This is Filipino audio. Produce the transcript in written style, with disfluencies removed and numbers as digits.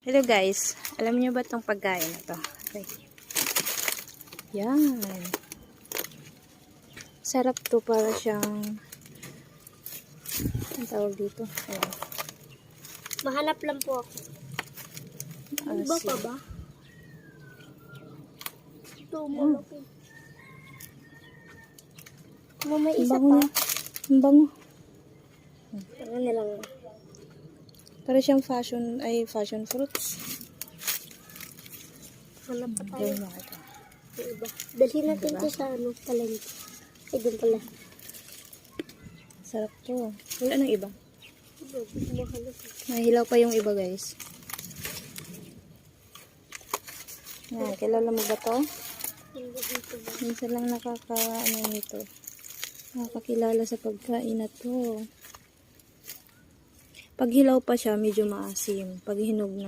Hello guys, alam niyo ba itong pagkain na to? Okay. Yan. Sarap to, para siyang ang tawag dito. Ayan. Mahanap lang po ako. Iba pa ba? Ito, malaki. May isa pa. Ang bango. Ano na lang. Para siyang fashion fruits. Hanap pa tayo. Gawin mo ito. Yung iba. Dalhin natin ito sa palengke. Ay, doon pala. Sarap to. Wala nang iba. Mahanap. Nahilaw pa yung iba guys. Yan, kilala mo ba to? Minsan lang nakakakilala sa pagkain na to. Pag hilaw pa siya, medyo maasim. Pag hinog na,